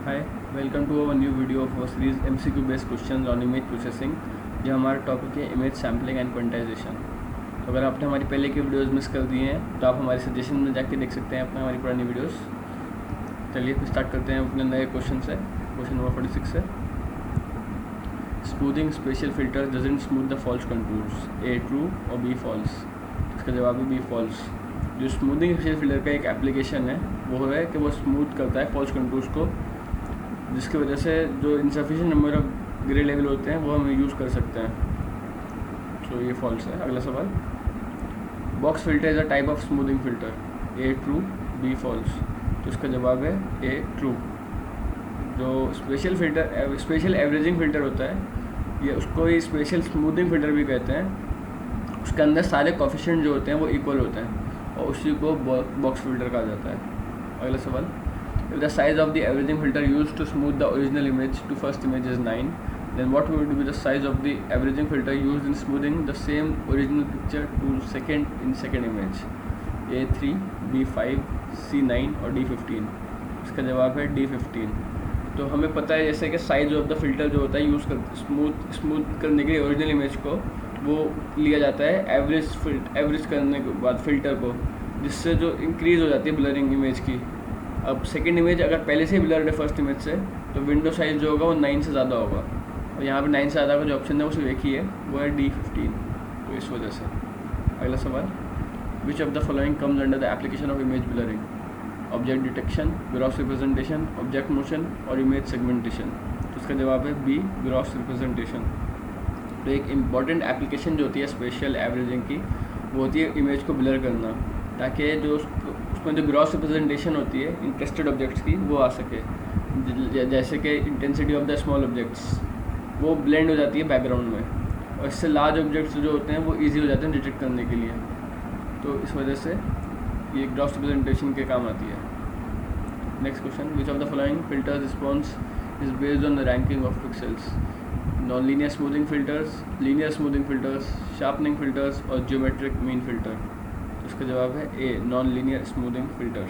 Hi, welcome to our new video of our series MCQ based questions on image processing. ये हमारा topic है image sampling and quantization. तो अगर आपने हमारी पहले की वीडियोस मिस कर दिए हैं तो आप हमारे सजेशन में जाके देख सकते हैं अपना हमारी पुरानी वीडियोस। चलिए फिर स्टार्ट करते हैं अपने नए क्वेश्चन से। क्वेश्चन नंबर 46 है, smoothing spatial filter doesn't smooth the false contours, A true और बी फॉल्स। इसका जवाब है बी फॉल्स। जो स्मूथिंग स्पेशल फिल्टर का एक एप्लीकेशन है वो है कि वो स्मूथ करता है फॉल्स कंटूर्स को, जिसकी वजह से जो insufficient number of grey level होते हैं वो हम यूज़ कर सकते हैं। तो ये फॉल्स है। अगला सवाल, box filter is a type of smoothing filter, A true B false. तो इसका जवाब है ए ट्रू। जो स्पेशल एवरेजिंग फिल्टर होता है, ये उसको ही स्पेशल स्मूथिंग फिल्टर भी कहते हैं। उसके अंदर सारे कोफिशिएंट जो होते हैं वो इक्वल होते हैं और उसी को बॉक्स फिल्टर कहा जाता है। अगला सवाल, if the size of the averaging filter used to smooth the original image to first image is 9, then what would be the size of the averaging filter used in smoothing the same original picture to second image, A3, B5, C9 और D15। इसका जवाब है D15। तो हमें पता है जैसे कि साइज ऑफ द फिल्टर जो होता है यूज़ कर स्मूथ करने के लिए ओरिजिनल इमेज को वो लिया जाता है एवरेज करने के बाद फिल्टर को, जिससे जो इंक्रीज़ हो जाती है ब्लरिंग इमेज की। अब सेकंड इमेज अगर पहले से ही ब्लर्ड है फर्स्ट इमेज से, तो विंडो साइज़ जो होगा वो 9 से ज़्यादा होगा। और यहाँ पे 9 से ज़्यादा का जो ऑप्शन है वो सिर्फ एक ही है, वो है D15। तो इस वजह से। अगला सवाल, which of the following comes under the application of image blurring, object detection, gross representation, object motion और इमेज सेगमेंटेशन। तो इसका जवाब है बी, ग्रॉस रिप्रेजेंटेशन। तो एक इम्पॉर्टेंट एप्लीकेशन जो होती है स्पेशल एवरेजिंग की, वो होती है इमेज को ब्लर करना, ताकि जो उसमें जो ग्रॉस रिप्रेजेंटेशन होती है इन टेस्टेड ऑब्जेक्ट्स की वो आ सके। जैसे कि intensity of the small objects वो ब्लेंड हो जाती है बैकग्राउंड में, और इससे लार्ज ऑब्जेक्ट्स जो होते हैं वो इजी हो जाते हैं डिटेक्ट करने के लिए। तो इस वजह से ये ग्रॉस रिप्रेजेंटेशन के काम आती है। Next question, which of the following filters response is based on the ranking of pixels, non linear smoothing filters, linear smoothing filters, sharpening filters और ज्योमेट्रिक मीन फिल्टर। इसका जवाब है ए, नॉन लीनियर स्मूथिंग फिल्टर।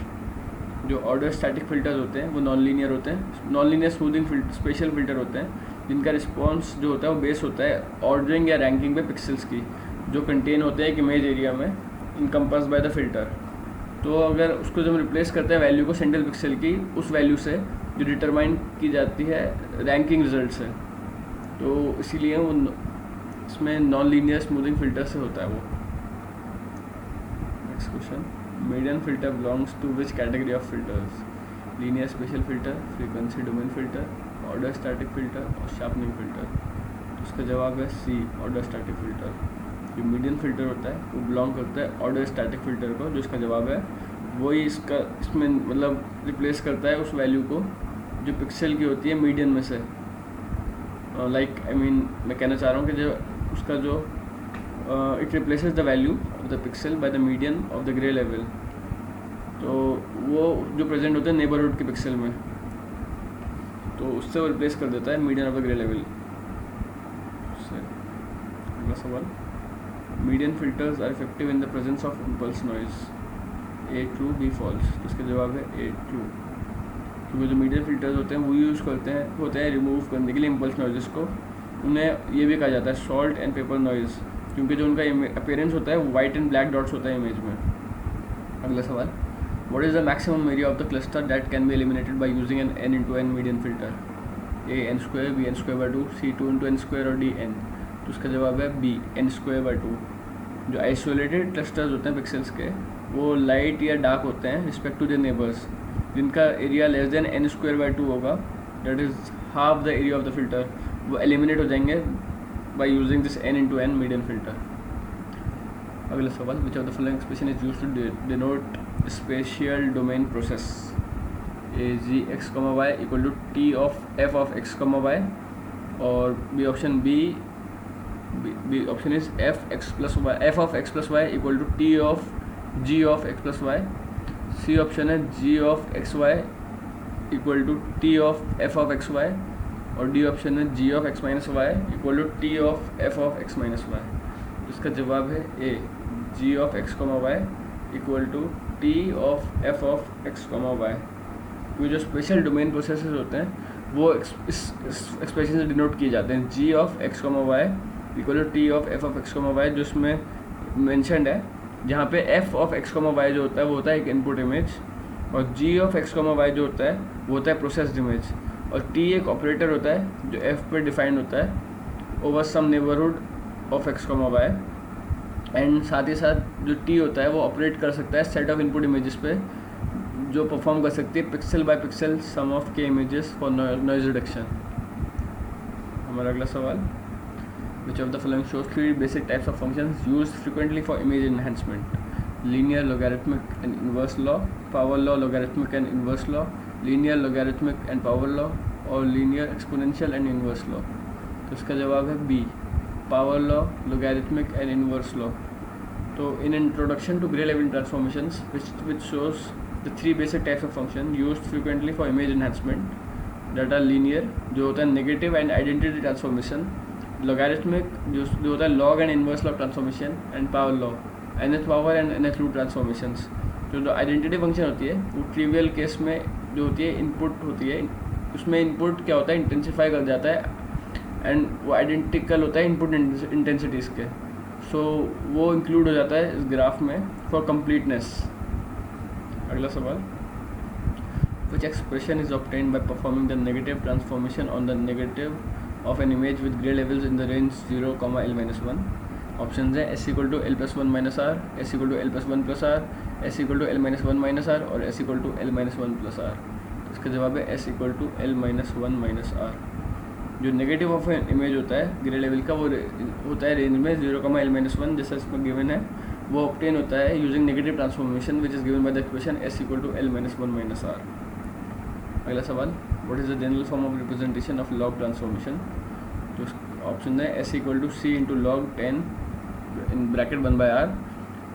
जो order static filters होते हैं वो non linear होते हैं। Non linear smoothing spatial filter होते हैं जिनका रिस्पॉन्स जो होता है वो बेस होता है ऑर्डरिंग या रैंकिंग पे पिक्सेल्स की, जो कंटेन होते हैं एक इमेज एरिया में इनकम्पस बाय द फिल्टर। तो अगर उसको जब हम रिप्लेस करते हैं वैल्यू को सेंट्रल पिक्सल की उस वैल्यू से जो डिटरमाइन की जाती है रैंकिंग रिजल्ट से, तो इसीलिए वो इसमें नॉन लीनियर स्मूथिंग फिल्टर से होता है वो। Next question, median filter belongs to which category of filters, linear special filter, frequency domain filter, order static filter और sharpening filter। तो इसका जवाब है सी, order static filter। जो मीडियन फिल्टर होता है वो बिलोंग करता है ऑर्डर स्टैटिक फिल्टर को, जो इसका जवाब है वही इसमें मतलब रिप्लेस करता है उस वैल्यू को जो पिक्सल की होती है मीडियन में से। मैं कहना चाह रहा हूँ कि जो उसका जो it replaces the value of the pixel by the median of the gray level। तो वो जो प्रेजेंट होते हैं नेबरहुड के पिक्सल में, तो उससे वो रिप्लेस कर देता है median of the grey level से। अगला सवाल, median filters are effective in the presence of impulse noise, A true B false. तो इसका जवाब है ए ट्रू, क्योंकि जो मीडियन फिल्टर्स होते हैं वो यूज़ होते हैं रिमूव करने के लिए इम्पल्स नॉइज़ को। उन्हें ये भी कहा जाता है सॉल्ट एंड पेपर नॉइज़, क्योंकि जो उनका अपीयरेंस होता है वाइट एंड ब्लैक डॉट्स होता है इमेज में। अगला सवाल, what is the maximum area of the cluster that can be eliminated by using an n×n median filter, A n², B n²/2, C 2×n² और डी n। तो उसका जवाब है बी, n²/2। जो आइसोलेटेड क्लस्टर्स होते हैं पिक्सेल्स के वो लाइट या डार्क होते हैं रिस्पेक्ट टू देयर नेबर्स, जिनका एरिया लेस देन n²/2 होगा, that is half the area of the filter, वो एलिमिनेट हो जाएंगे by using this n×n median filter। अगला सवाल, which of the following expression is used to denote spatial domain process, a g x, y equal to t of f of x, y, और b option b option is f of x plus y equal to t of g of x plus y, c option है g of x y equal to t of f of x y, और D option है g of x minus y equal to t of f of x minus y. इसका जवाब है A, g of x y equal to t of f of x y. ये जो special domain processes होते हैं वो इस एक्सप्रेशन से डिनोट किए जाते हैं। G of x comma y equal to t of f of x comma Y, जो इसमें मैंशनड है, जहाँ पे f of x comma Y जो होता है वो होता है एक इनपुट इमेज, और G of x comma Y जो होता है वो होता है प्रोसेस्ड इमेज, और टी एक ऑपरेटर होता है जो एफ पे डिफाइंड होता है over some neighbourhood of x comma Y, and साथ ही साथ जो टी होता है वो ऑपरेट कर सकता है सेट ऑफ इनपुट इमेजेस पे जो परफॉर्म कर सकती है pixel by pixel sum of K images for noise reduction. हमारा अगला सवाल, which of the following shows 3 basic types of functions used frequently for image enhancement? Linear logarithmic and inverse law, power law logarithmic and inverse law, linear logarithmic and power law, और linear exponential and inverse law. तो इसका जवाब है B, power law logarithmic and inverse law. तो in introduction to grey-Lewin transformations which shows the 3 basic types of function used frequently for image enhancement that are linear जो होता है negative and identity transformation, logarithmic जो होता है log and inverse law transformation, and power law nth power and nth root transformations. जो identity function होती है वो ट्रिवियल केस में जो होती है इनपुट होती है, उसमें इनपुट क्या होता है इंटेंसिफाई कर जाता है, एंड वो आइडेंटिकल होता है इनपुट इंटेंसिटीज़ के, सो वो इंक्लूड हो जाता है इस ग्राफ में फॉर कंप्लीटनेस। अगला सवाल, which expression is obtained by performing the negative transformation on the negative of an image with grey levels in the range 0,L-1। Option है S equal to L+1 - R, s equal to L+1 + R, s equal to L-1 - R, और s equal to L-1 + R। इसका जवाब है S equal to L-1 - R। जो negative of an image होता है grey level का वो होता है रेंज में 0,L-1, जैसा इसमें गिवन है, वो ऑब्टेन होता है using negative transformation which is given by the expression s equal to L-1 - R। अगला सवाल, what is the general form of representation of log transformation? तो ऑप्शन है S equal to C into log 10 in bracket 1/R,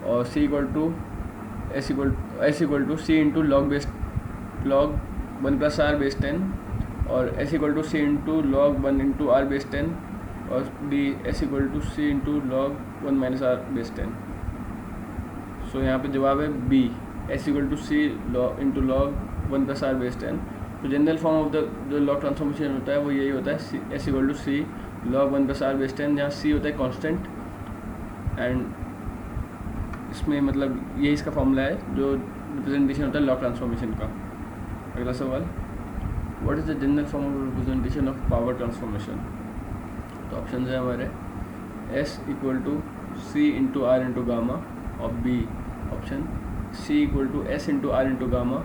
और c equal to s equal to C into log 1 + R base 10, और s equal to C into log 1 into R base 10, और D S equal to C into log 1 - R base 10। सो यहाँ पे जवाब है B, S equal to C into log 1 + R base 10। तो general form of the जो log transformation होता है वो यही होता है, S equal to C log 1 + R base 10, जहाँ सी होता है कॉन्स्टेंट, एंड इसमें मतलब यही इसका फॉर्मूला है जो रिप्रेजेंटेशन होता है लॉग ट्रांसफॉर्मेशन का। अगला सवाल, what is the general form of representation of power transformation? तो ऑप्शन है हमारे s equal to C into are into gamma, और B option c equal to s into are into gamma,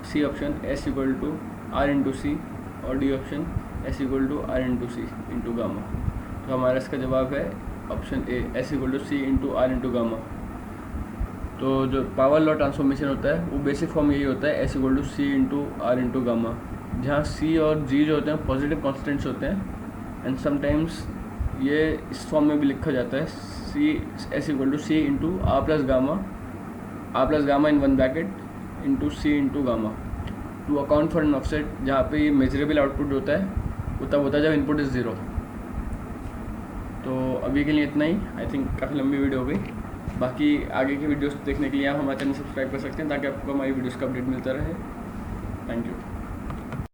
C option s equal to r into c, और D option s equal to r into C into gamma. तो हमारा इसका जवाब है option A, s equal to C into are into gamma. तो जो power law transformation होता है वो बेसिक फॉर्म यही होता है, S equal to C into are into gamma, जहाँ सी और जी जो होते हैं पॉजिटिव कॉन्स्टेंट्स होते हैं, एंड समटाइम्स ये इस फॉर्म में भी लिखा जाता है, C S equal to C into R plus gamma in 1 bracket into C into gamma to account for an offset, जहाँ पे ये मेजरेबल आउटपुट होता है वो तब होता है जब इनपुट इज़ 0। तो अभी के लिए इतना ही, आई थिंक काफ़ी लंबी वीडियो हो गई। बाकी आगे की वीडियोस देखने के लिए आप हमारे चैनल सब्सक्राइब कर सकते हैं ताकि आपको हमारी वीडियोस का अपडेट मिलता रहे। Thank you.